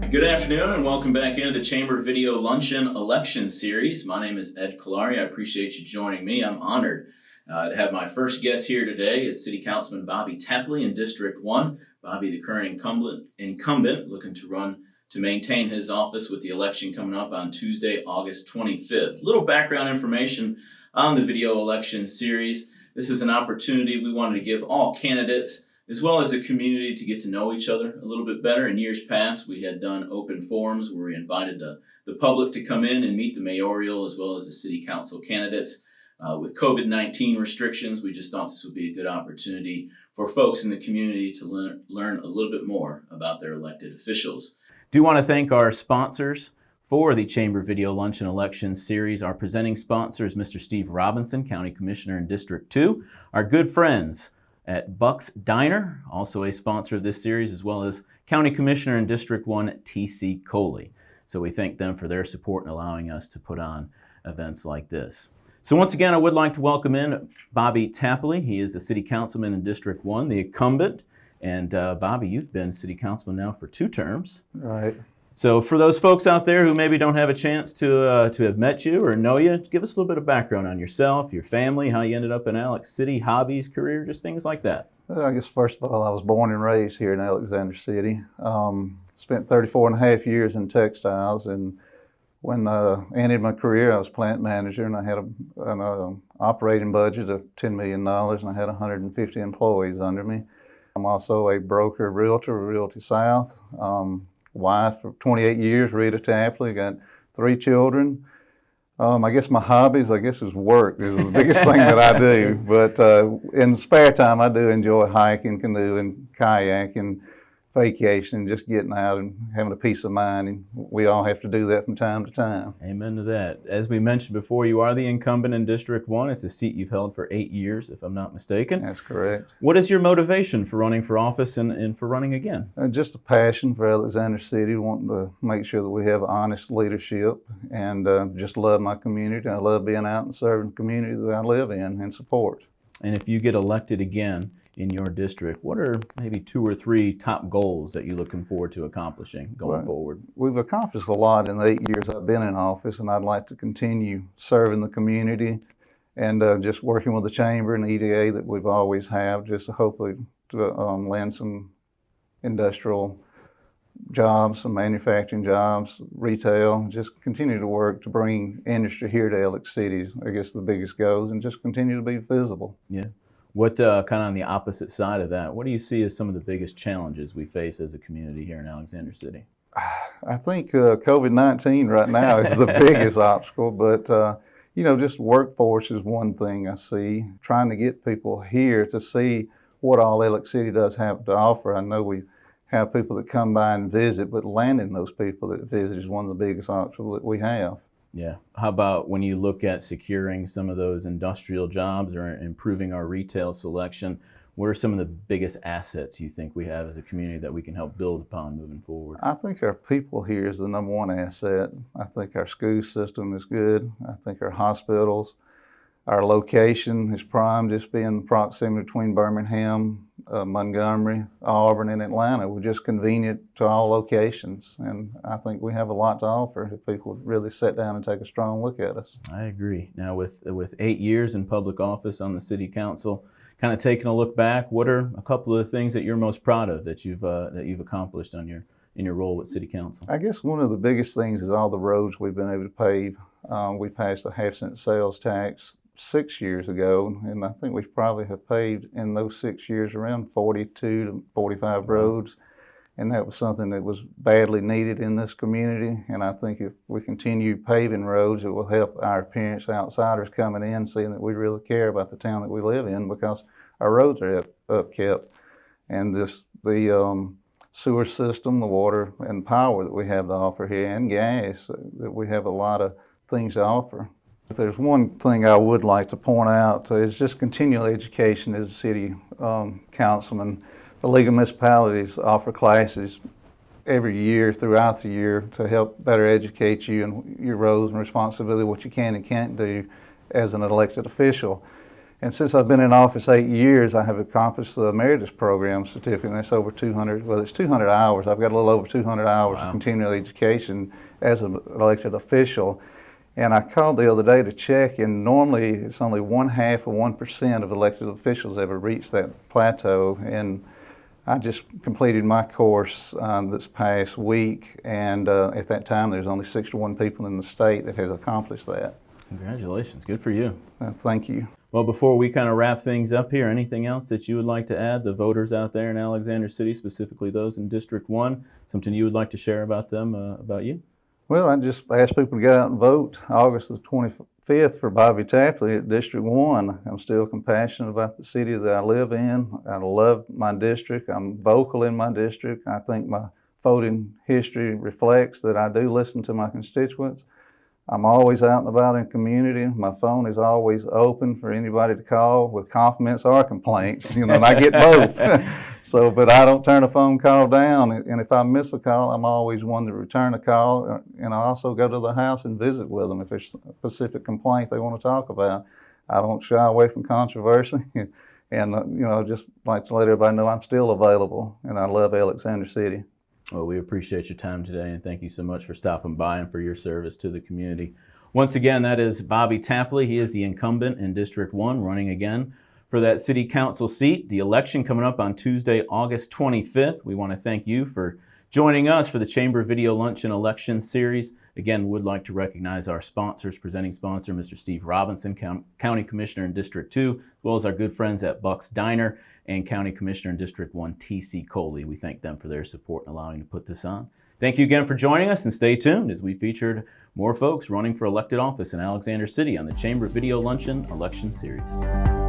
Good afternoon and welcome back into the Chamber Video Luncheon election series. My name is Ed Collari. I appreciate you joining me. I'm honored to have my first guest here today is City Councilman Bobby Tapley in District 1. Bobby, the current incumbent, looking to run to maintain his office with the election coming up on Tuesday, August 25th. Little background information on the video election series. This is an opportunity we wanted to give all candidates as well as a community to get to know each other a little bit better. In years past, we had done open forums where we invited the public to come in and meet the mayoral as well as the city council candidates. With COVID-19 restrictions, we just thought this would be a good opportunity for folks in the community to learn a little bit more about their elected officials. Do want to thank our sponsors for the Chamber Video Luncheon Election Series. Our presenting sponsor is Mr. Steve Robinson, County Commissioner in District 2. Our good friends at Buck's Diner, also a sponsor of this series, as well as County Commissioner in District 1, T.C. Coley. So we thank them for their support in allowing us to put on events like this. So once again, I would like to welcome in Bobby Tapley. He is the City Councilman in District 1, the incumbent. And Bobby, you've been City Councilman now for 2 terms. Right. So for those folks out there who maybe don't have a chance to have met you or know you, give us a little bit of background on yourself, your family, how you ended up in Alex City, hobbies, career, just things like that. Well, I guess first of all, I was born and raised here in Alexander City. Spent 34 and a half years in textiles, and when I ended my career, I was plant manager, and I had an operating budget of $10 million, and I had 150 employees under me. I'm also a broker, realtor, Realty South. Wife for 28 years, Rita Tapley, got 3 children. I guess my hobbies, is work. This is the biggest thing that I do. But in spare time, I do enjoy hiking, canoeing, kayaking, vacation, just getting out and having a peace of mind. And we all have to do that from time to time. Amen to that. As we mentioned before, you are the incumbent in District 1. It's a seat you've held for 8 years, if I'm not mistaken. That's correct. What is your motivation for running for office and for running again? Just a passion for Alexander City, wanting to make sure that we have honest leadership, and just love my community. I love being out and serving the community that I live in and support. And if you get elected again in your district, what are maybe 2 or 3 top goals that you're looking forward to accomplishing going forward? We've accomplished a lot in the 8 years I've been in office, and I'd like to continue serving the community and just working with the Chamber and EDA that we've always have, just hopefully to land some industrial jobs, some manufacturing jobs, retail, just continue to work to bring industry here to Alex City, I guess the biggest goals, and just continue to be visible. Yeah. What kind of on the opposite side of that, what do you see as some of the biggest challenges we face as a community here in Alexander City? I think COVID-19 right now is the biggest obstacle, but just workforce is one thing I see. Trying to get people here to see what all Alex City does have to offer. I know we have people that come by and visit, but landing those people that visit is one of the biggest obstacles that we have. Yeah. How about when you look at securing some of those industrial jobs or improving our retail selection? What are some of the biggest assets you think we have as a community that we can help build upon moving forward? I think our people here is the number one asset. I think our school system is good. I think our hospitals, our location is prime, just being proximity between Birmingham, Montgomery, Auburn, and Atlanta. We're just convenient to all locations, and I think we have a lot to offer if people would really sit down and take a strong look at us. I agree. Now, with 8 years in public office on the City Council, kind of taking a look back, what are a couple of the things that you're most proud of that you've accomplished in your role with City Council? I guess one of the biggest things is all the roads we've been able to pave. We passed a half-cent sales tax 6 years ago, and I think we probably have paved in those 6 years around 42 to 45 roads, and that was something that was badly needed in this community. And I think if we continue paving roads, it will help our appearance, outsiders coming in, seeing that we really care about the town that we live in, because our roads are upkept, and the sewer system, the water and power that we have to offer here, and gas, that we have a lot of things to offer. If there's one thing I would like to point out is just continual education as a city councilman. The League of Municipalities offer classes every year throughout the year to help better educate you and your roles and responsibility, what you can and can't do as an elected official. And since I've been in office 8 years, I have accomplished the Emeritus Program certificate, and that's over 200, well, it's 200 hours. I've got a little over 200 hours of continuing education as an elected official. And I called the other day to check, and normally it's only 0.5% of elected officials ever reach that plateau. And I just completed my course this past week, and at that time there's only 61 people in the state that has accomplished that. Congratulations, good for you. Thank you. Well, before we kind of wrap things up here, anything else that you would like to add, the voters out there in Alexander City, specifically those in District 1, something you would like to share about them, about you? Well, I just ask people to get out and vote August the 25th for Bobby Tapley at District 1. I'm still compassionate about the city that I live in. I love my district. I'm vocal in my district. I think my voting history reflects that I do listen to my constituents. I'm always out and about in the community. My phone is always open for anybody to call with compliments or complaints, and I get both. But I don't turn a phone call down. And if I miss a call, I'm always one to return a call. And I also go to the house and visit with them if there's a specific complaint they want to talk about. I don't shy away from controversy. And, just like to let everybody know I'm still available, and I love Alexander City. Well, we appreciate your time today, and thank you so much for stopping by and for your service to the community. Once again, that is Bobby Tapley. He is the incumbent in District 1, running again for that city council seat. The election coming up on Tuesday, August 25th. We want to thank you for joining us for the Chamber Video Luncheon election series. Again, would like to recognize our sponsors, presenting sponsor, Mr. Steve Robinson, County Commissioner in District 2, as well as our good friends at Buck's Diner, and County Commissioner in District 1, T.C. Coley. We thank them for their support in allowing to put this on. Thank you again for joining us, and stay tuned as we featured more folks running for elected office in Alexander City on the Chamber Video Luncheon Election Series.